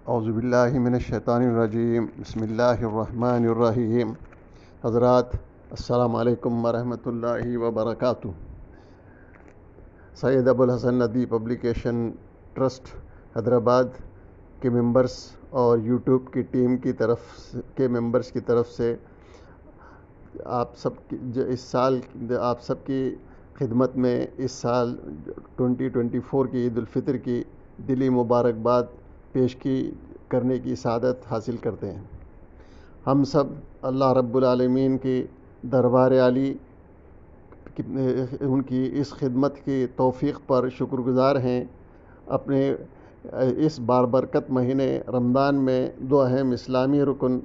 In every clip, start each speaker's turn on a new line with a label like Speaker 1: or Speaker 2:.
Speaker 1: اعوذ باللہ من الشیطان الرجیم بسم اللہ الرحمن الرحیم۔ حضرات السلام علیکم ورحمۃ اللہ وبرکاتہ۔ سید ابوالحسن ندوی پبلیکیشن ٹرسٹ حیدرآباد کے ممبرس اور یوٹیوب کی ٹیم کی طرف کے ممبرس کی طرف سے آپ سب کی خدمت میں اس سال 2024 کی عید الفطر کی دلی مبارکباد پیش کرنے کی سعادت حاصل کرتے ہیں۔ ہم سب اللہ رب العالمین کی دربار عالی ان کی اس خدمت کی توفیق پر شکر گزار ہیں۔ اپنے اس باربرکت مہینے رمضان میں دو اہم اسلامی رکن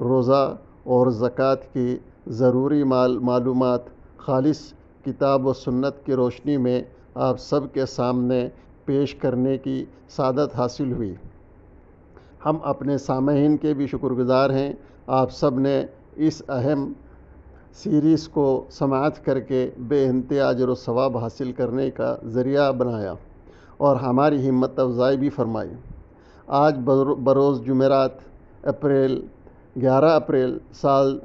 Speaker 1: روزہ اور زکوٰۃ کی ضروری معلومات خالص کتاب و سنت کی روشنی میں آپ سب کے سامنے پیش کرنے کی سعادت حاصل ہوئی۔ ہم اپنے سامعین کے بھی شکر گزار ہیں۔ آپ سب نے اس اہم سیریز کو سماعت کر کے بے انتہا اجر و ثواب حاصل کرنے کا ذریعہ بنایا اور ہماری ہمت افزائی بھی فرمائی۔ آج بروز جمعرات 11 اپریل سال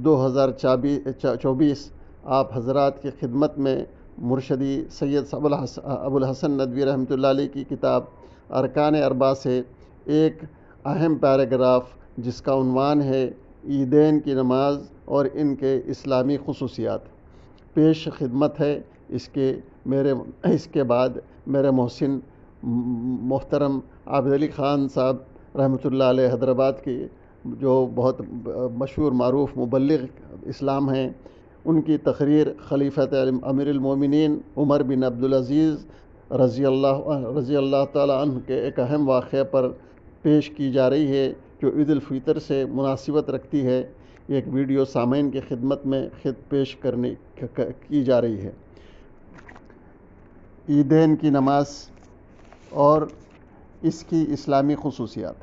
Speaker 1: 2024 آپ حضرات کی خدمت میں مرشدی سید ابوالحسن ندوی رحمۃ اللہ علیہ کی کتاب ارکان اربعہ سے ایک اہم پیراگراف جس کا عنوان ہے عیدین کی نماز اور ان کے اسلامی خصوصیات پیش خدمت ہے۔ اس کے بعد میرے محسن محترم عابد علی خان صاحب رحمۃ اللہ علیہ حیدرآباد کی جو بہت مشہور معروف مبلغ اسلام ہیں، ان کی تقریر خلیفۃ امیر المومنین عمر بن عبدالعزیز رضی اللہ تعالیٰ عنہ کے ایک اہم واقعے پر پیش کی جا رہی ہے جو عید الفطر سے مناسبت رکھتی ہے۔ ایک ویڈیو سامعین کی خدمت میں پیش کی جا رہی ہے۔ عیدین کی نماز اور اس کی اسلامی خصوصیات۔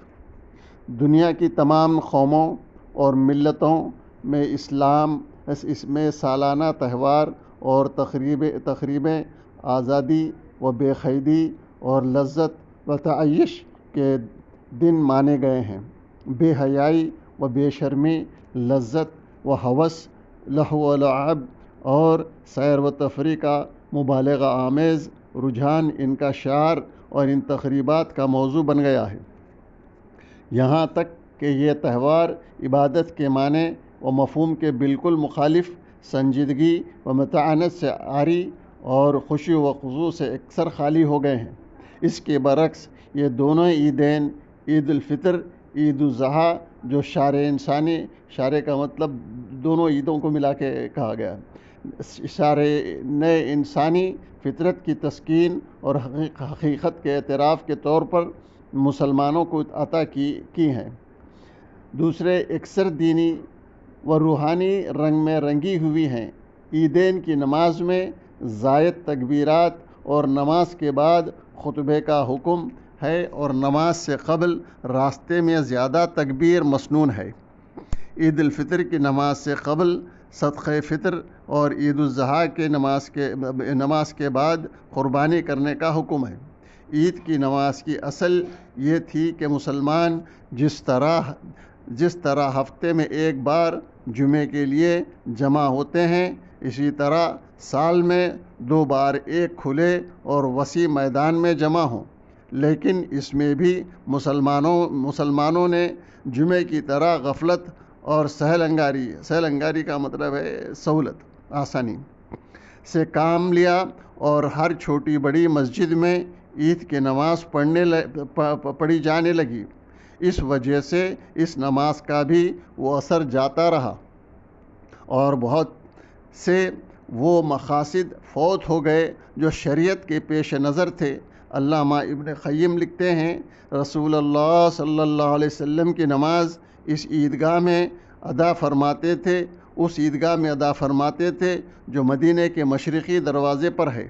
Speaker 1: دنیا کی تمام قوموں اور ملتوں میں اس میں سالانہ تہوار اور تقریبیں آزادی و بے قیدی اور لذت و تعیش کے دن مانے گئے ہیں۔ بے حیائی و بے شرمی، لذت و ہوس، لہو و لعب اور سیر و تفریح کا مبالغہ آمیز رجحان ان کا شعار اور ان تقریبات کا موضوع بن گیا ہے۔ یہاں تک کہ یہ تہوار عبادت کے معنی و مفہوم کے بالکل مخالف سنجیدگی و متانت سے عاری اور خوشی و خضوع سے اکثر خالی ہو گئے ہیں۔ اس کے برعکس یہ دونوں عیدین، عید الفطر، عید الاضحیٰ جو شارع کا مطلب دونوں عیدوں کو ملا کے کہا گیا ہے، شارع نئے انسانی فطرت کی تسکین اور حقیقت کے اعتراف کے طور پر مسلمانوں کو عطا کی ہیں۔ دوسرے اکثر دینی و روحانی رنگ میں رنگی ہوئی ہیں۔ عیدین کی نماز میں زائد تکبیرات اور نماز کے بعد خطبے کا حکم ہے اور نماز سے قبل راستے میں زیادہ تکبیر مسنون ہے۔ عید الفطر کی نماز سے قبل صدقہ فطر اور عید الاضحیٰ کے نماز کے بعد قربانی کرنے کا حکم ہے۔ عید کی نماز کی اصل یہ تھی کہ مسلمان جس طرح ہفتے میں ایک بار جمعے کے لیے جمع ہوتے ہیں، اسی طرح سال میں 2 بار ایک کھلے اور وسیع میدان میں جمع ہوں۔ لیکن اس میں بھی مسلمانوں نے جمعے کی طرح غفلت اور سہل انگاری کا مطلب ہے سہولت، آسانی سے کام لیا اور ہر چھوٹی بڑی مسجد میں عید کی نماز پڑھی جانے لگی۔ اس وجہ سے اس نماز کا بھی وہ اثر جاتا رہا اور بہت سے وہ مقاصد فوت ہو گئے جو شریعت کے پیش نظر تھے۔ علامہ ابن قیم لکھتے ہیں، رسول اللہ صلی اللہ علیہ وسلم کی نماز اس عیدگاہ میں ادا فرماتے تھے جو مدینہ کے مشرقی دروازے پر ہے۔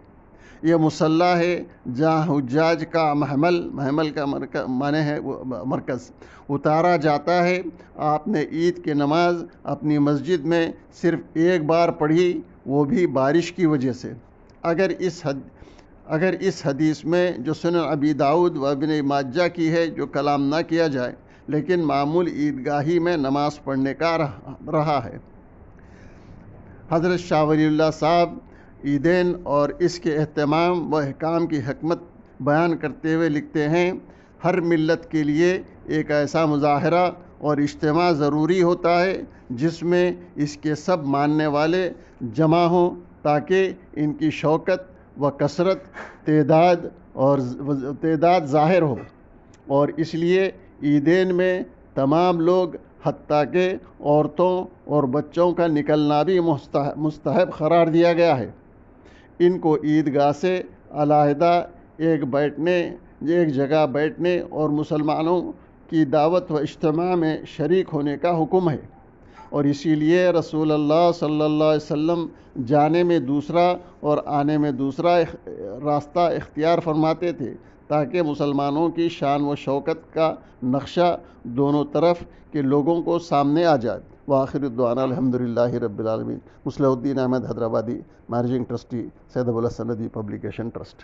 Speaker 1: یہ مصلی ہے جہاں حجاج کا محمل کا معنی ہے مرکز اتارا جاتا ہے۔ آپ نے عید کی نماز اپنی مسجد میں صرف ایک بار پڑھی، وہ بھی بارش کی وجہ سے۔ اگر اس حدیث میں جو سنن ابی داؤد و ابن ماجہ کی ہے جو کلام نہ کیا جائے لیکن معمول عیدگاہی میں نماز پڑھنے کا رہا ہے۔ حضرت شاہ ولی اللہ صاحب عیدین اور اس کے اہتمام و احکام کی حکمت بیان کرتے ہوئے لکھتے ہیں، ہر ملت کے لیے ایک ایسا مظاہرہ اور اجتماع ضروری ہوتا ہے جس میں اس کے سب ماننے والے جمع ہوں تاکہ ان کی شوکت و کثرت تعداد ظاہر ہو، اور اس لیے عیدین میں تمام لوگ حتیٰ کہ عورتوں اور بچوں کا نکلنا بھی مستحب قرار دیا گیا ہے۔ ان کو عیدگاہ سے علیحدہ ایک جگہ بیٹھنے اور مسلمانوں کی دعوت و اجتماع میں شریک ہونے کا حکم ہے، اور اسی لیے رسول اللہ صلی اللہ علیہ وسلم جانے میں دوسرا اور آنے میں دوسرا راستہ اختیار فرماتے تھے تاکہ مسلمانوں کی شان و شوکت کا نقشہ دونوں طرف کے لوگوں کو سامنے آ جائے۔ وآخر دعوانا الحمدللہ رب العالمین۔ مصلح الدین احمد حیدرآبادی، مینیجنگ ٹرسٹی، سید ابو الحسن ندوی پبلیکیشن ٹرسٹ۔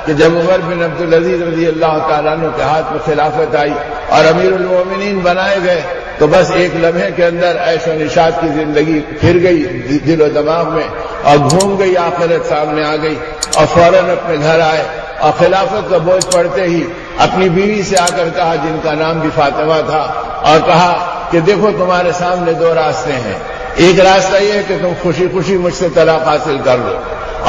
Speaker 2: کہ جب عمر بن عبدالعزیز رضی اللہ تعالیٰ عنہ کے ہاتھ میں خلافت آئی اور امیر المومنین بنائے گئے تو بس ایک لمحے کے اندر عیش و نشاط کی زندگی پھر گئی دل و دماغ میں اور گھوم گئی، آخرت سامنے آ گئی اور فوراً اپنے گھر آئے اور خلافت کا بوجھ پڑتے ہی اپنی بیوی سے آ کر کہا، جن کا نام بھی فاطمہ تھا، اور کہا کہ دیکھو تمہارے سامنے دو راستے ہیں، ایک راستہ یہ ہے کہ تم خوشی خوشی مجھ سے طلاق حاصل کر لو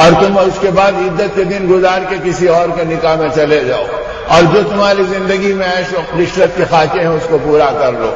Speaker 2: اور تم اس کے بعد عدت کے دن گزار کے کسی اور کے نکاح میں چلے جاؤ، اور جو تمہاری زندگی میں عیش و عشرت کے خاکے ہیں اس کو پورا کر لو،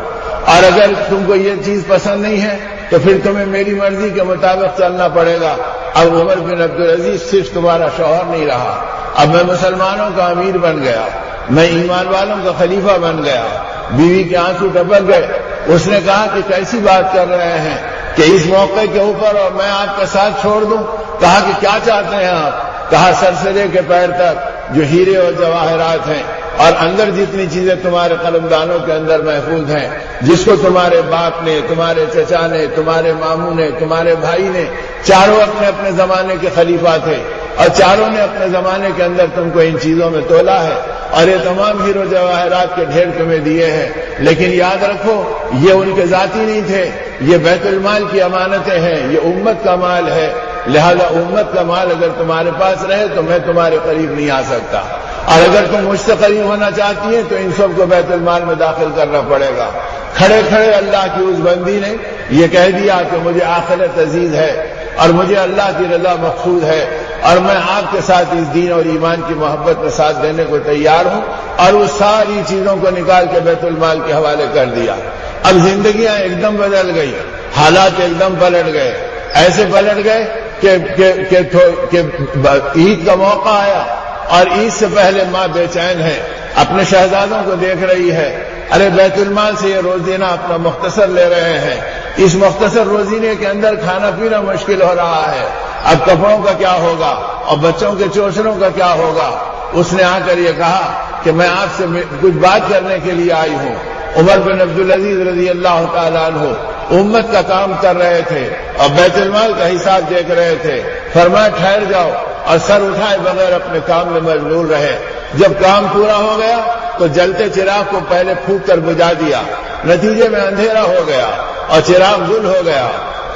Speaker 2: اور اگر تم کو یہ چیز پسند نہیں ہے تو پھر تمہیں میری مرضی کے مطابق چلنا پڑے گا۔ اب عمر بن عبدالعزیز صرف تمہارا شوہر نہیں رہا، اب میں مسلمانوں کا امیر بن گیا، میں ایمان والوں کا خلیفہ بن گیا۔ بیوی کے آنسو ٹپک گئے۔ اس نے کہا کہ کیسی بات کر رہے ہیں کہ اس موقع کے اوپر اور میں آپ کا ساتھ چھوڑ دوں؟ کہا کہ کیا چاہتے ہیں آپ؟ کہا سر سے لے کے پیر تک جو ہیرے اور جواہرات ہیں اور اندر جتنی چیزیں تمہارے قلمدانوں کے اندر محفوظ ہیں، جس کو تمہارے باپ نے، تمہارے چچا نے، تمہارے ماموں نے، تمہارے بھائی نے، چاروں اپنے اپنے زمانے کے خلیفہ تھے اور چاروں نے اپنے زمانے کے اندر تم کو ان چیزوں میں تولا ہے اور یہ تمام ہیرو جواہرات کے ڈھیر تمہیں دیے ہیں، لیکن یاد رکھو یہ ان کے ذاتی نہیں تھے، یہ بیت المال کی امانتیں ہیں، یہ امت کا مال ہے، لہذا امت کا مال اگر تمہارے پاس رہے تو میں تمہارے قریب نہیں آ سکتا، اور اگر تم مجھ سے قریب ہونا چاہتی ہیں تو ان سب کو بیت المال میں داخل کرنا پڑے گا۔ کھڑے کھڑے اللہ کی اس بندی نے یہ کہہ دیا کہ مجھے آخرت عزیز ہے اور مجھے اللہ کی رضا مقصود ہے اور میں آپ کے ساتھ اس دین اور ایمان کی محبت میں ساتھ دینے کو تیار ہوں، اور وہ ساری چیزوں کو نکال کے بیت المال کے حوالے کر دیا۔ اب زندگیاں ایک دم بدل گئی، حالات ایک دم پلٹ گئے، ایسے پلٹ گئے کہ عید کا موقع آیا اور عید سے پہلے ماں بے چین ہے، اپنے شہزادوں کو دیکھ رہی ہے، ارے بیت المال سے یہ روزینہ اپنا مختصر لے رہے ہیں، اس مختصر روزینے کے اندر کھانا پینا مشکل ہو رہا ہے، اب کپڑوں کا کیا ہوگا اور بچوں کے چوچروں کا کیا ہوگا؟ اس نے آ کر یہ کہا کہ میں آپ سے کچھ بات کرنے کے لیے آئی ہوں۔ عمر بن عبدالعزیز رضی اللہ تعالیٰ عنہ امت کا کام کر رہے تھے اور بیت المال کا حساب دیکھ رہے تھے، فرمایا ٹھہر جاؤ، اور سر اٹھائے بغیر اپنے کام میں مشغول رہے۔ جب کام پورا ہو گیا تو جلتے چراغ کو پہلے پھونک کر بجھا دیا، نتیجے میں اندھیرا ہو گیا اور چراغ گل ہو گیا۔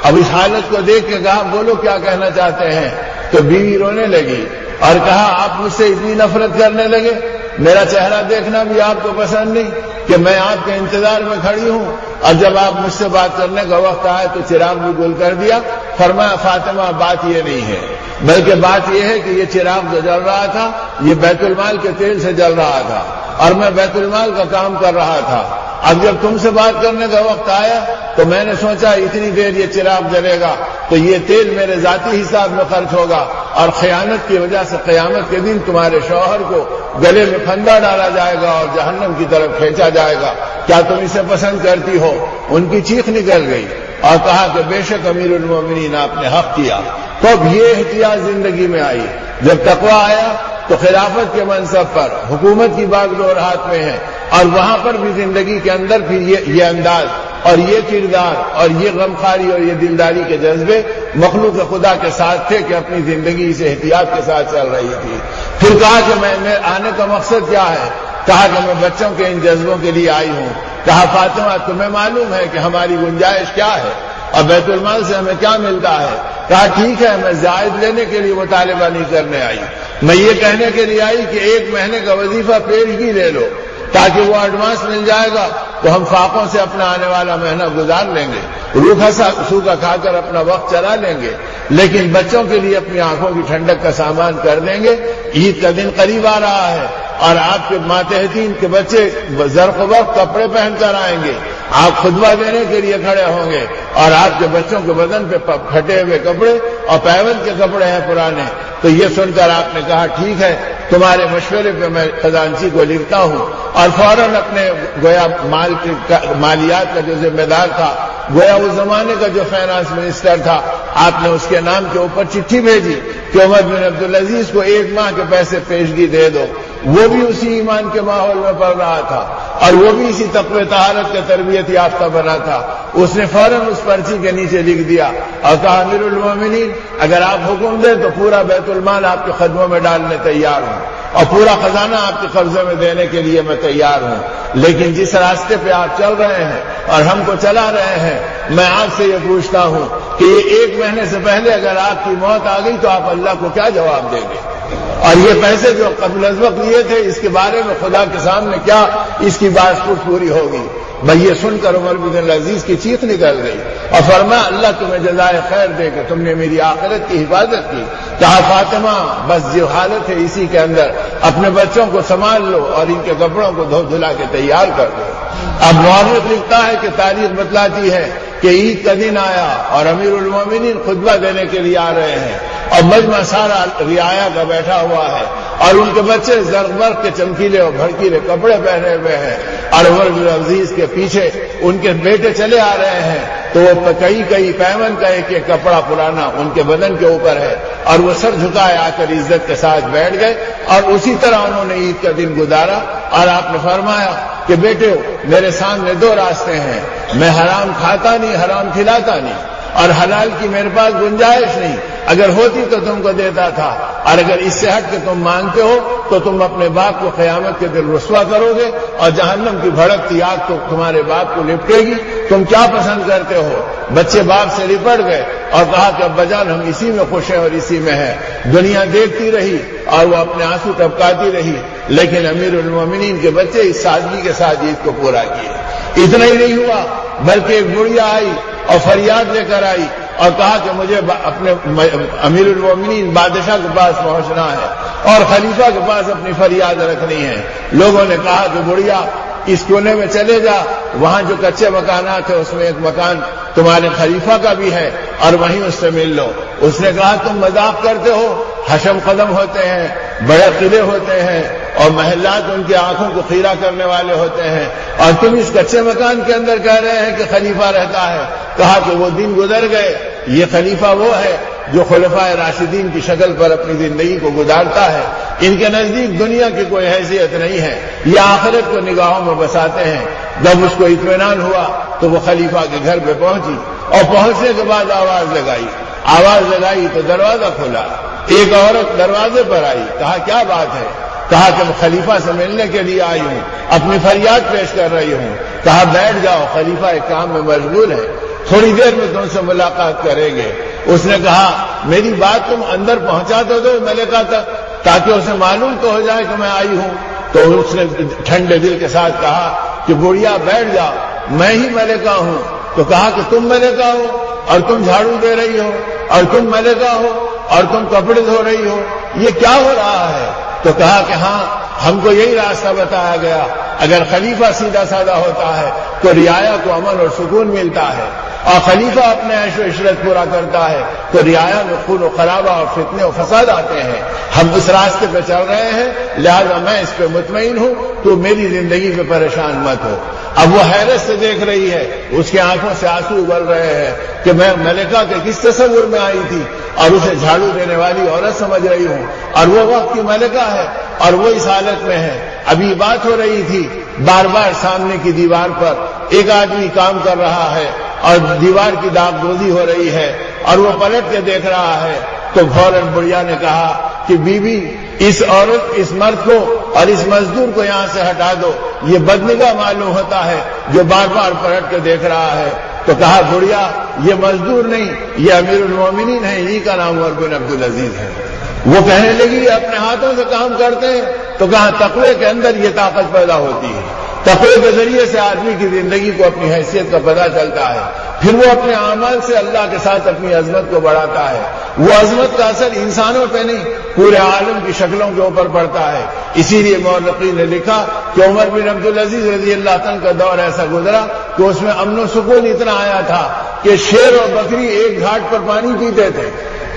Speaker 2: اب اس حالت کو دیکھ کے کہا بولو کیا کہنا چاہتے ہیں؟ تو بیوی رونے لگی اور کہا آپ مجھ سے اتنی نفرت کرنے لگے، میرا چہرہ دیکھنا بھی آپ کو پسند نہیں کہ میں آپ کے انتظار میں کھڑی ہوں، اور جب آپ مجھ سے بات کرنے کا وقت آئے تو چراغ بھی گل کر دیا۔ فرمایا فاطمہ بات یہ نہیں ہے، بلکہ بات یہ ہے کہ یہ چراغ جو جل رہا تھا یہ بیت المال کے تیل سے جل رہا تھا اور میں بیت المال کا کام کر رہا تھا۔ اب جب تم سے بات کرنے کا وقت آیا تو میں نے سوچا اتنی دیر یہ چراغ جلے گا تو یہ تیل میرے ذاتی حساب میں خرچ ہوگا اور خیانت کی وجہ سے قیامت کے دن تمہارے شوہر کو گلے میں پھندا ڈالا جائے گا اور جہنم کی طرف کھینچا جائے گا، کیا تم اسے پسند کرتی ہو؟ ان کی چیخ نکل گئی اور کہا کہ بے شک امیر المومنین آپ نے حق کیا۔ تو اب یہ احتیاط زندگی میں آئی، جب تقویٰ آیا تو خلافت کے منصب پر حکومت کی باغ ڈور ہاتھ میں ہے، اور وہاں پر بھی زندگی کے اندر پھر یہ انداز اور یہ کردار اور یہ غمخواری اور یہ دلداری کے جذبے مخلوق خدا کے ساتھ تھے کہ اپنی زندگی سے احتیاط کے ساتھ چل رہی تھی۔ پھر کہا کہ میں آنے کا مقصد کیا ہے؟ کہا کہ میں بچوں کے ان جذبوں کے لیے آئی ہوں۔ کہا فاطمہ تمہیں معلوم ہے کہ ہماری گنجائش کیا ہے اور بیت المال سے ہمیں کیا ملتا ہے؟ کہا ٹھیک ہے، میں زائد لینے کے لیے مطالبہ نہیں کرنے آئی، میں یہ کہنے کے لیے آئی کہ 1 مہینے کا وظیفہ پیشگی لے لو تاکہ وہ ایڈوانس مل جائے گا تو ہم فاقوں سے اپنا آنے والا مہینہ گزار لیں گے، روکھا سوکھا کھا کر اپنا وقت چلا لیں گے، لیکن بچوں کے لیے اپنی آنکھوں کی ٹھنڈک کا سامان کر دیں گے۔ عید کا دن قریب آ رہا ہے اور آپ کے ماتحتین کے بچے زرق و برق کپڑے پہن کر آئیں گے، آپ خطبہ دینے کے لیے کھڑے ہوں گے اور آپ کے بچوں کے بدن پہ پھٹے ہوئے کپڑے اور پیون کے کپڑے ہیں پرانے۔ تو یہ سن کر آپ نے کہا ٹھیک ہے، تمہارے مشورے پہ میں خزانچی کو لکھتا ہوں، اور فوراً اپنے گویا مالیات کا جو ذمہ دار تھا، گویا اس زمانے کا جو فائنانس منسٹر تھا، آپ نے اس کے نام کے اوپر چٹھی بھیجی کہ عمر بن عبدالعزیز کو 1 ماہ کے پیسے پیشگی دے دو۔ وہ بھی اسی ایمان کے ماحول میں پڑھ رہا تھا اور وہ بھی اسی تقوی طہارت کے تربیت یافتہ بنا تھا۔ اس نے فوراً اس پرچی کے نیچے لکھ دیا اور کہا امیر المومنین اگر آپ حکم دیں تو پورا بیت المال آپ کے خدموں میں ڈالنے تیار ہوں اور پورا خزانہ آپ کے قبضے میں دینے کے لیے میں تیار ہوں، لیکن جس راستے پہ آپ چل رہے ہیں اور ہم کو چلا رہے ہیں، میں آپ سے یہ پوچھتا ہوں کہ یہ 1 مہینے سے پہلے اگر آپ کی موت آ گئی تو آپ اللہ کو کیا جواب دیں گے؟ اور یہ پیسے جو قبل از وقت لیے تھے اس کے بارے میں خدا کے سامنے کیا اس کی بات پوری ہوگی؟ بھائی یہ سن کر عمر بن عبدالعزیز کی چیخ نکل گئی اور فرمایا اللہ تمہیں جزائے خیر دے کہ تم نے میری آخرت کی حفاظت کی۔ کہا فاطمہ بس جو حالت ہے اسی کے اندر اپنے بچوں کو سنبھال لو اور ان کے کپڑوں کو دھو دھلا کے تیار کر دو۔ اب مورخ لکھتا ہے کہ تاریخ بتلاتی ہے کہ عید کا دن آیا اور امیر المومنین خطبہ دینے کے لیے آ رہے ہیں اور مجمع سارا رعایا کا بیٹھا ہوا ہے اور ان کے بچے زرق برق کے چمکیلے اور بھڑکیلے کپڑے پہنے ہوئے ہیں اور عمر بن عزیز کے پیچھے ان کے بیٹے چلے آ رہے ہیں تو وہ کئی پیمن کا ایک کپڑا پرانا ان کے بدن کے اوپر ہے اور وہ سر جھکائے آ کر عزت کے ساتھ بیٹھ گئے اور اسی طرح انہوں نے عید کا دن گزارا۔ اور آپ نے فرمایا کہ بیٹے میرے سامنے 2 راستے ہیں، میں حرام کھاتا نہیں حرام کھلاتا نہیں اور حلال کی میرے پاس گنجائش نہیں، اگر ہوتی تو تم کو دیتا تھا، اور اگر اس سے ہٹ کے تم مانگتے ہو تو تم اپنے باپ کو قیامت کے دن رسوا کرو گے اور جہنم کی بھڑکتی آگ تو تمہارے باپ کو لپٹے گی، تم کیا پسند کرتے ہو؟ بچے باپ سے لپٹ گئے اور کہا کہ ابا جان ہم اسی میں خوش ہیں اور اسی میں ہیں۔ دنیا دیکھتی رہی اور وہ اپنے آنسو ٹپکاتی رہی، لیکن امیر المومنین کے بچے اس سادگی کے ساتھ عید کو پورا کیے۔ اتنا ہی نہیں ہوا بلکہ ایک بڑھیا آئی اور فریاد لے کر آئی اور کہا کہ مجھے اپنے امیر المومنین بادشاہ کے پاس پہنچنا ہے اور خلیفہ کے پاس اپنی فریاد رکھنی ہے۔ لوگوں نے کہا کہ بڑھیا اس کونے میں چلے جا، وہاں جو کچے مکانات ہیں اس میں ایک مکان تمہارے خلیفہ کا بھی ہے اور وہیں اس سے مل لو۔ اس نے کہا تم مذاق کرتے ہو، حشم قدم ہوتے ہیں، بڑے قلعے ہوتے ہیں اور محلات ان کی آنکھوں کو خیرہ کرنے والے ہوتے ہیں اور تم اس کچے مکان کے اندر کہہ رہے ہیں کہ خلیفہ رہتا ہے۔ کہا کہ وہ دن گزر گئے، یہ خلیفہ وہ ہے جو خلفائے راشدین کی شکل پر اپنی زندگی کو گزارتا ہے، ان کے نزدیک دنیا کی کوئی حیثیت نہیں ہے، یہ آخرت کو نگاہوں میں بساتے ہیں۔ جب اس کو اطمینان ہوا تو وہ خلیفہ کے گھر پہ پہنچی اور پہنچنے کے بعد آواز لگائی تو دروازہ کھلا، ایک عورت دروازے پر آئی، کہا کیا بات ہے؟ کہا کہ میں خلیفہ سے ملنے کے لیے آئی ہوں، اپنی فریاد پیش کر رہی ہوں۔ کہا بیٹھ جاؤ، خلیفہ ایک کام میں مشغول ہے، تھوڑی دیر میں تم سے ملاقات کریں گے۔ اس نے کہا میری بات تم اندر پہنچا تو دو ملکہ تک تاکہ اسے معلوم تو ہو جائے کہ میں آئی ہوں۔ تو اس نے ٹھنڈے دل کے ساتھ کہا کہ بڑھیا بیٹھ جاؤ، میں ہی ملکہ ہوں۔ تو کہا کہ تم ملکہ ہو اور تم جھاڑو دے رہی ہو اور تم ملکہ ہو اور تم کپڑے دھو رہی ہو، یہ کیا ہو رہا ہے؟ تو کہا کہ ہاں ہم کو یہی راستہ بتایا گیا، اگر خلیفہ سیدھا سادہ ہوتا ہے تو رعایا کو امن اور سکون ملتا ہے، اور خلیفہ اپنے عیش و عشرت پورا کرتا ہے تو رعایا میں خون و خرابہ اور فتنے و فساد آتے ہیں۔ ہم اس راستے پہ چل رہے ہیں، لہذا میں اس پہ مطمئن ہوں، تو میری زندگی پہ پریشان مت ہو۔ اب وہ حیرت سے دیکھ رہی ہے، اس کی آنکھوں سے آنسو ابل رہے ہیں کہ میں ملکہ کے کس تصور میں آئی تھی اور اسے جھاڑو دینے والی عورت سمجھ رہی ہوں، اور وہ وقت کی ملکہ ہے اور وہ اس حالت میں ہے۔ ابھی بات ہو رہی تھی، بار بار سامنے کی دیوار پر ایک آدمی کام کر رہا ہے اور دیوار کی داغ گوزی ہو رہی ہے اور وہ پلٹ کے دیکھ رہا ہے تو فوراً بڑھیا نے کہا کہ بیوی اس عورت اس مرد کو اور اس مزدور کو یہاں سے ہٹا دو، یہ بدنگاہ معلوم ہوتا ہے جو بار بار پلٹ کے دیکھ رہا ہے۔ تو کہا بڑھیا یہ مزدور نہیں، یہ امیر المومنین ہے، انہی کا نام عمر بن عبدالعزیز ہے۔ وہ کہنے لگی اپنے ہاتھوں سے کام کرتے ہیں، تو کہا تقوی کے اندر یہ طاقت پیدا ہوتی ہے، تقوی کے ذریعے سے آدمی کی زندگی کو اپنی حیثیت کا پتہ چلتا ہے، پھر وہ اپنے اعمال سے اللہ کے ساتھ اپنی عظمت کو بڑھاتا ہے۔ وہ عظمت کا اثر انسانوں پہ نہیں پورے عالم کی شکلوں کے اوپر پڑتا ہے۔ اسی لیے مورخین نے لکھا کہ عمر بن عبدالعزیز رضی اللہ عنہ کا دور ایسا گزرا کہ اس میں امن و سکون اتنا آیا تھا کہ شیر اور بکری ایک گھاٹ پر پانی پیتے تھے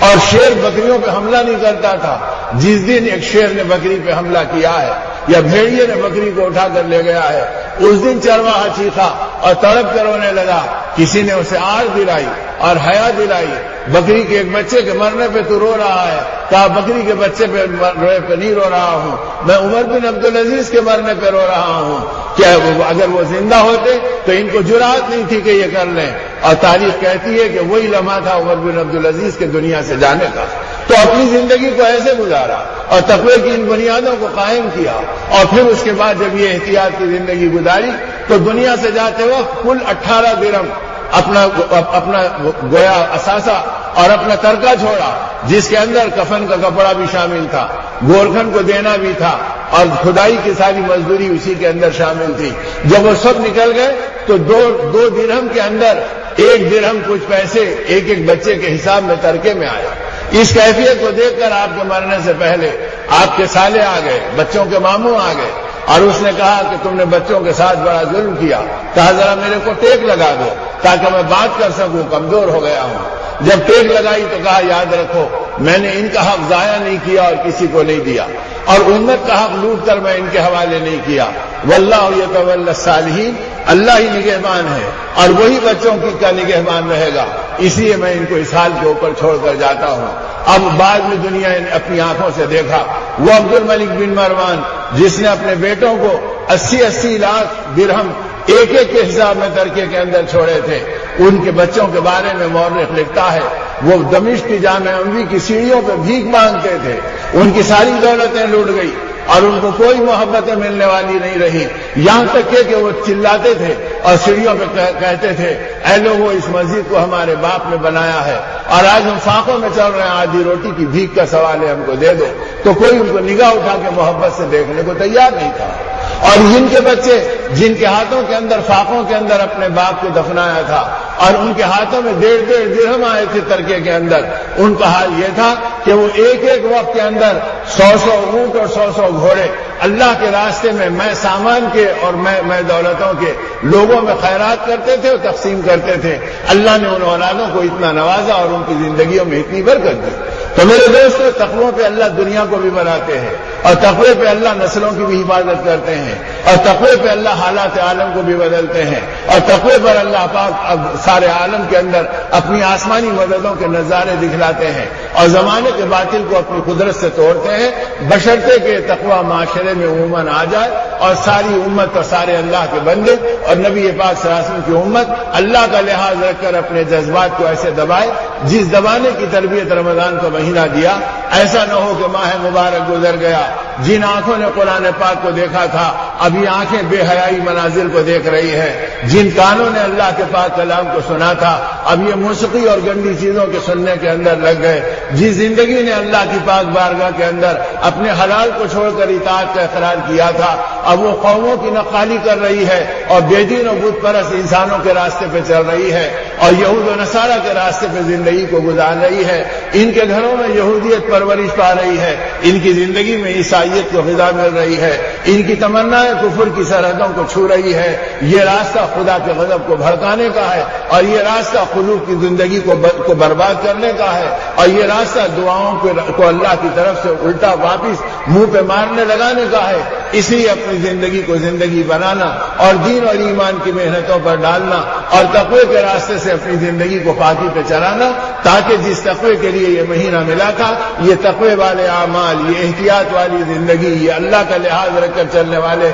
Speaker 2: اور شیر بکریوں پہ حملہ نہیں کرتا تھا۔ جس دن ایک شیر نے بکری پہ حملہ کیا ہے یا بھیڑیے نے بکری کو اٹھا کر لے گیا ہے، اس دن چرواہا چیخا اور تڑپ کر رونے لگا۔ کسی نے اسے آڑ دلائی اور حیا دلائی، بکری کے ایک بچے کے مرنے پہ تو رو رہا ہے، کہا بکری کے بچے پہ نہیں رو رہا ہوں، میں عمر بن عبدالعزیز کے مرنے پہ رو رہا ہوں۔ کیا اگر وہ زندہ ہوتے تو ان کو جرأت نہیں تھی کہ یہ کر لیں، اور تاریخ کہتی ہے کہ وہی لمحہ تھا عمر بن عبدالعزیز کے دنیا سے جانے کا۔ تو اپنی زندگی کو ایسے گزارا اور تقوی کی ان بنیادوں کو قائم کیا، اور پھر اس کے بعد جب یہ احتیاط کی زندگی گزاری تو دنیا سے جاتے وقت کل 18 درہم اپنا گویا اثاثہ اور اپنا ترکہ چھوڑا، جس کے اندر کفن کا کپڑا بھی شامل تھا، گورکھن کو دینا بھی تھا، اور کھدائی کی ساری مزدوری اسی کے اندر شامل تھی۔ جب وہ سب نکل گئے تو دو درہم کے اندر 1 درہم کچھ پیسے ایک ایک بچے کے حساب میں ترکے میں آیا۔ اس کیفیت کو دیکھ کر آپ کے مرنے سے پہلے آپ کے سالے آ گئے، بچوں کے ماموں آ گئے، اور اس نے کہا کہ تم نے بچوں کے ساتھ بڑا ظلم کیا، کہا ذرا میرے کو ٹیک لگا دو تاکہ میں بات کر سکوں، کمزور ہو گیا ہوں۔ جب ٹیک لگائی تو کہا یاد رکھو میں نے ان کا حق ضائع نہیں کیا اور کسی کو نہیں دیا، اور امت کا حق لوٹ کر میں ان کے حوالے نہیں کیا۔ واللہ یتولی الصالحین، اللہ ہی نگہبان ہے اور وہی بچوں کی کا نگہبان رہے گا، اس لیے میں ان کو اس حال کے اوپر چھوڑ کر جاتا ہوں۔ اب بعد میں دنیا نے اپنی آنکھوں سے دیکھا وہ عبد الملک بن مروان جس نے اپنے بیٹوں کو 80 لاکھ درہم ایک کے حساب میں ترکے کے اندر چھوڑے تھے، ان کے بچوں کے بارے میں مورخ لکھتا ہے وہ دمشق کی جامع اموی کی سیڑھیوں پہ بھیک مانگتے تھے، ان کی ساری دولتیں لوٹ گئی اور ان کو کوئی محبتیں ملنے والی نہیں رہی، یہاں تک کہ وہ چلاتے تھے اور سیڑھیوں پہ کہتے تھے اے لوگوں اس مسجد کو ہمارے باپ نے بنایا ہے اور آج ہم فاقوں میں چل رہے ہیں، آدھی روٹی کی بھیک کا سوال ہے، ہم کو دے دو۔ تو کوئی ان کو نگاہ اٹھا کے محبت سے دیکھنے کو تیار نہیں تھا، اور جن کے بچے جن کے ہاتھوں کے اندر فاقوں کے اندر اپنے باپ کو دفنایا تھا اور ان کے ہاتھوں میں 1.5 درہم آئے تھے ترکے کے اندر، ان کا حال یہ تھا کہ وہ ایک وقت کے اندر 100 اونٹ اور 100 گھوڑے اللہ کے راستے میں سامان کے اور میں دولتوں کے لوگوں میں خیرات کرتے تھے اور تقسیم کرتے تھے۔ اللہ نے ان اولادوں کو اتنا نوازا اور ان کی زندگیوں میں اتنی برکت دی۔ تو میرے دوستو تقوی پہ اللہ دنیا کو بھی بناتے ہیں، اور تقوی پہ اللہ نسلوں کی بھی حفاظت کرتے ہیں، اور تقوی پہ اللہ حالات عالم کو بھی بدلتے ہیں، اور تقوی پر اللہ پاک سارے عالم کے اندر اپنی آسمانی مددوں کے نظارے دکھلاتے ہیں اور زمانے کے باطل کو اپنی قدرت سے توڑتے ہیں، بشرطے کہ تقوی معاشرے میں عموماً آ جائے اور ساری امت اور سارے اللہ کے بندے اور نبی پاک صلی اللہ علیہ وسلم کی امت اللہ کا لحاظ رکھ کر اپنے جذبات کو ایسے دبائے جس دبانے کی تربیت رمضان کا مہینہ دیا۔ ایسا نہ ہو کہ ماہ مبارک گزر گیا، جن آنکھوں نے قرآن پاک کو دیکھا تھا ابھی آنکھیں بے حیائی مناظر کو دیکھ رہی ہے، جن کانوں نے اللہ کے پاک کلام کو سنا تھا اب یہ موسیقی اور گندی چیزوں کے سننے کے اندر لگ گئے، جس زندگی نے اللہ کی پاک بارگاہ کے اندر اپنے حلال کو چھوڑ کر اطاعت کا اقرار کیا تھا اب وہ قوموں کی نقالی کر رہی ہے اور بے دین و بت پرست انسانوں کے راستے پہ چل رہی ہے اور یہود و نصارہ کے راستے پہ زندگی کو گزار رہی ہے، ان کے گھروں میں یہودیت پرورش پا رہی ہے، ان کی زندگی میں عیسائیت کو غذا مل رہی ہے، ان کی تمنائیں کفر کی سرحدوں کو چھو رہی ہے۔ یہ راستہ خدا کے غضب کو بھڑکانے کا ہے اور یہ راستہ قلوب کی زندگی کو برباد کرنے کا ہے، اور یہ راستہ دعاؤں کو اللہ کی طرف سے الٹا واپس منہ پہ مارنے لگانے کا ہے۔ اس لیے اپنی زندگی کو زندگی بنانا اور دین اور ایمان کی محنتوں پر ڈالنا اور تقوی کے راستے سے اپنی زندگی کو پاکی پہ چلانا، تاکہ جس تقوی کے لیے یہ مہینہ ملا تھا، یہ تقوی والے اعمال، یہ احتیاط والی زندگی، یہ اللہ کا لحاظ رکھ کر چلنے والے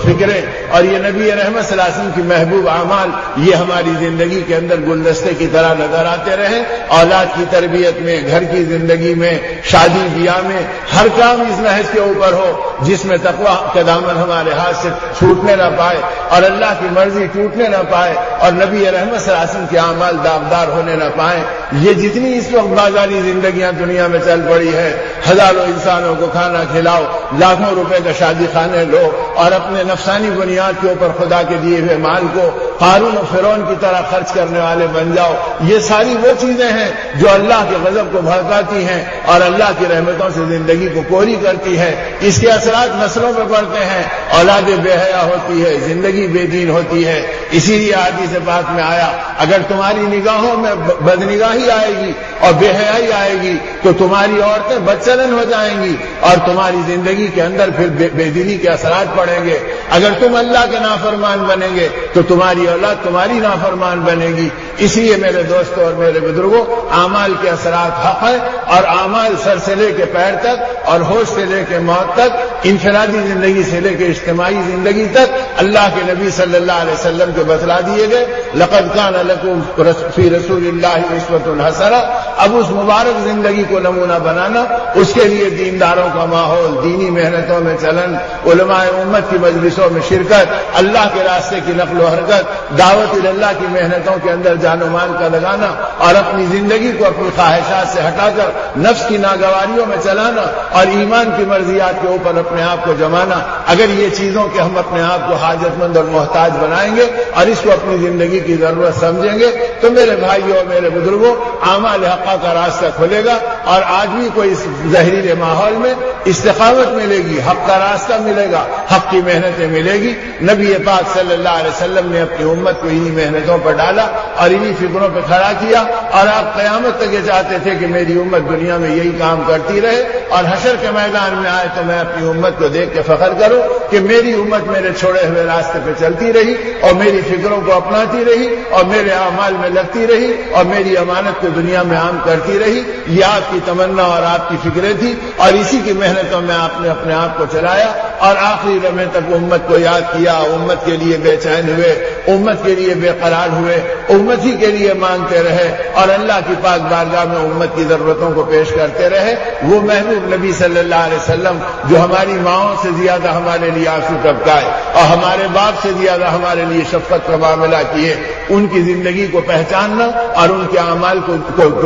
Speaker 2: فکریں اور یہ نبی رحمت صلی اللہ علیہ وسلم کی محبوب اعمال، یہ ہماری زندگی کے اندر گلدستے کی طرح نظر آتے رہیں۔ اولاد کی تربیت میں، گھر کی زندگی میں، شادی بیاہ میں، ہر کام اس نہج کے اوپر ہو جس میں تقوی کا دامن ہمارے ہاتھ سے چھوٹنے نہ پائے اور اللہ کی مرضی ٹوٹنے نہ پائے اور نبی رحمت صلی اللہ علیہ وسلم کے اعمال داغدار ہونے نہ پائیں۔ یہ جتنی اس وقت بازاری زندگیاں دنیا میں چل پڑی ہے، ہزاروں انسانوں کو کھانا کھلاؤ، لاکھوں روپے کا شادی خانے لو اور اپنے نفسانی بنیاد کے اوپر خدا کے دیے ہوئے مال کو قارون و فرعون کی طرح خرچ کرنے والے بن جاؤ، یہ ساری وہ چیزیں ہیں جو اللہ کے غضب کو بھڑکاتی ہیں اور اللہ کی رحمتوں سے زندگی کو کوری کرتی ہے۔ اس کے اثرات نسلوں پہ پڑتے ہیں، اولاد بے حیا ہوتی ہے، زندگی بے دین ہوتی ہے۔ اسی لیے حدیث پاک میں آیا، اگر تمہاری نگاہوں میں بدنگاہی آئے گی اور بے حیائی آئے گی تو تمہاری عورتیں بدچلن ہو جائیں گی اور تمہاری زندگی کے اندر پھر بے دینی کے اثرات پڑیں گے۔ اگر تم اللہ کے نافرمان بنیں گے تو تمہاری اولاد تمہاری نافرمان بنے گی۔ اس لیے میرے دوستوں اور میرے بزرگوں، اعمال کے اثرات حق ہے اور اعمال سر سے لے کے پیر تک اور ہوش سے لے کے موت تک، انفرادی زندگی سے لے کے اجتماعی زندگی تک اللہ کے نبی صلی اللہ علیہ وسلم کے بتلا دیے گئے۔ لقد کان لکم فی رسول اللہ اسوۃ حسنہ۔ اب اس مبارک زندگی کو نمونہ بنانا، اس کے لیے دینداروں کا ماحول، دینی محنتوں میں چلن، علماء امت کی مجلسوں میں شرکت، اللہ کے راستے کی نقل و حرکت، دعوت اللہ کی محنتوں کے اندر جان و مال کا لگانا اور اپنی زندگی کو اپنی خواہشات سے ہٹا کر نفس کی ناگواریوں میں چلانا اور ایمان کی مرضیات کے اوپر اپنے آپ کو جمانا، اگر یہ چیزوں کے ہم اپنے آپ کو حاجت مند اور محتاج بنائیں گے اور اس کو اپنی زندگی کی ضرورت سمجھیں گے تو میرے بھائیوں اور میرے بزرگوں، اعمال حقہ کا راستہ کھلے گا اور آدمی کو اس زہریلے ماحول میں استقامت ملے گی، حق کا راستہ ملے گا، حق کی محنتیں ملے گی۔ نبی پاک صلی اللہ علیہ وسلم نے اپنی امت کو انہی محنتوں پر ڈالا اور انہی فکروں پہ کھڑا کیا اور آپ قیامت تک یہ چاہتے تھے کہ میری امت دنیا میں یہی کام کرتی رہے اور حشر کے میدان میں آئے تو میں اپنی امت کو دیکھ کے فخر کروں کہ میری امت میرے چھوڑے ہوئے راستے پہ چلتی رہی اور میری فکروں کو اپناتی رہی اور میرے اعمال میں لگتی رہی اور میری امانت کو دنیا میں عام کرتی رہی۔ یہ آپ کی تمنا اور آپ کی فکریں تھی اور اسی کی محنتوں میں آپ نے اپنے آپ کو چلایا اور آخری لمحے تک امت کو یاد کیا، امت کے لیے بے چین ہوئے، امت کے لیے بے قرار ہوئے، امت ہی کے لیے مانگتے رہے اور اللہ کی پاک بارگاہ میں امت کی ضرورتوں کو پیش کرتے رہے۔ وہ محبوب نبی صلی اللہ علیہ وسلم جو ہماری ماؤں سے زیادہ ہمارے لیے آنسو ٹپکائے اور ہمارے باپ سے زیادہ ہمارے لیے شفقت کا معاملہ کیے، ان کی زندگی کو پہچاننا اور ان کے اعمال کو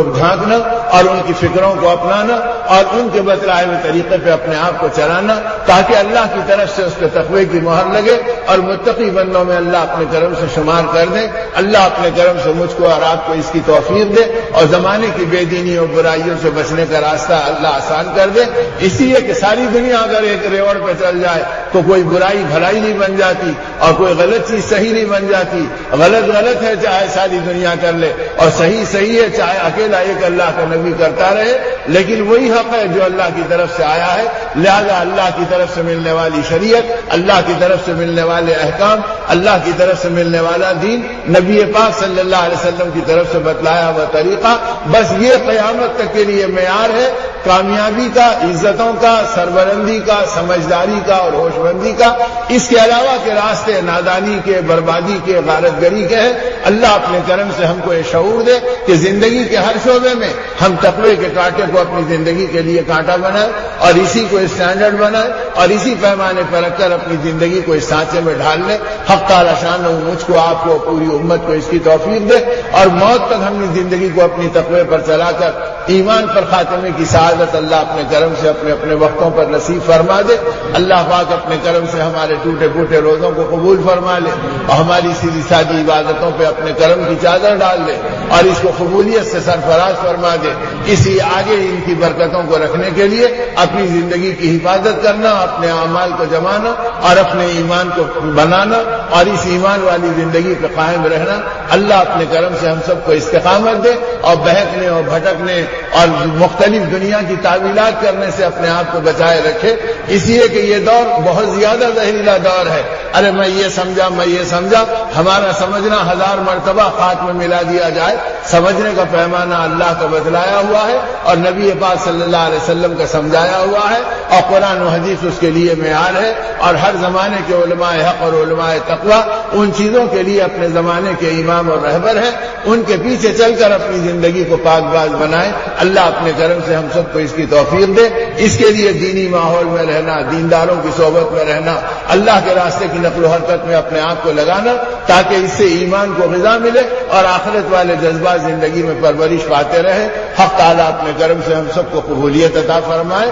Speaker 2: جھانکنا اور ان کی فکروں کو اپنانا اور ان کے بتلائے ہوئے طریقے پہ اپنے آپ کو چلانا تاکہ اللہ کی طرف سے اس پہ تقوی کی مہر لگے اور متقی بندوں میں اللہ اپنے کرم سے شمار کر دے۔ اللہ اپنے کرم سے مجھ کو اور آپ کو اس کی توفیق دے اور زمانے کی بے دینی اور برائیوں سے بچنے کا راستہ اللہ آسان کر دے۔ اس لیے کہ ساری دنیا اگر ایک ریوڑ پہ چل جائے تو کوئی برائی بھلائی نہیں بن جاتی اور کوئی غلط چیز صحیح نہیں بن جاتی۔ غلط ہے چاہے ساری دنیا کر لے اور صحیح ہے چاہے اکیلا ایک اللہ کا نبی کرتا رہے، لیکن وہی حق ہے جو اللہ کی طرف سے آیا ہے۔ لہذا اللہ کی طرف سے ملنے والی شریعت، اللہ کی طرف سے ملنے والے احکام، اللہ کی طرف سے ملنے والا دین، نبی پاک صلی اللہ علیہ وسلم کی طرف سے بتلایا ہوا طریقہ، بس یہ قیامت تک کے لیے معیار ہے کامیابی کا، عزتوں کا، سربلندی کا، سمجھداری کا اور ہوش مندی کا۔ اس کے علاوہ کے راستے نادانی کے، بربادی کے، غارت گری کے ہیں۔ اللہ اپنے کرم سے ہم کو یہ شعور دے کہ زندگی کے ہر شعبے میں ہم تقوی کے کانٹے کو اپنی زندگی کے لیے کانٹا بنائیں اور اسی کو اسٹینڈرڈ بنائیں اور اسی پیمانے پر رکھ کر اپنی زندگی کو اس سانچے میں ڈال لیں۔ حق تعالی شان مجھ کو، آپ کو، پوری امت کو اس کی توفیق دے اور موت تک ہم نے زندگی کو اپنی تقوی پر چلا کر ایمان پر خاتمے کی سعادت اللہ اپنے کرم سے اپنے وقتوں پر نصیب فرما دے۔ اللہ پاک اپنے کرم سے ہمارے ٹوٹے پھوٹے روزوں کو قبول فرما لے اور ہماری سیدھی سادی عبادتوں پہ اپنے کرم کی چادر ڈال دے اور اس کو قبولیت سے سرفراز فرما دے اسی آگے ان کی برکتوں کو رکھنے کے لیے اپنی زندگی کی حفاظت کرنا، اپنے اعمال کو جمانا اور اپنے ایمان کو بنانا اور اس ایمان والی زندگی پہ قائم رہنا۔ اللہ اپنے کرم سے ہم سب کو استقامت دے اور بہکنے اور بھٹکنے اور مختلف دنیا کی تعویلات کرنے سے اپنے آپ کو بچائے رکھے، اس لیے کہ یہ دور بہت زیادہ زہریلا دور ہے۔ ارے میں یہ سمجھا، ہمارا سمجھنا 1000 مرتبہ خاک میں ملا دیا جائے۔ سمجھنے کا پیمانہ اللہ کا بتلایا ہوا ہے اور نبی پاک صلی اللہ علیہ وسلم کا سمجھایا ہوا ہے، اور قرآن و حدیث اس کے لیے معیار ہے، اور ہر زمانے کے علماء حق اور علماء تقویٰ ان چیزوں کے لیے اپنے زمانے کے امام اور رہبر ہیں، ان کے پیچھے چل کر اپنی زندگی کو پاک باز بنائیں۔ اللہ اپنے کرم سے ہم سب کو اس کی توفیق دے۔ اس کے لیے دینی ماحول میں رہنا، دینداروں کی صحبت میں رہنا، اللہ کے راستے کی نقل و حرکت میں اپنے آپ کو لگانا، تاکہ اس سے ایمان کو غذا ملے اور آخرت والے جذبات زندگی میں پرورش پاتے رہیں۔ حق تعالیٰ اپنے کرم سے ہم سب کو قبولیت عطا فرمائے۔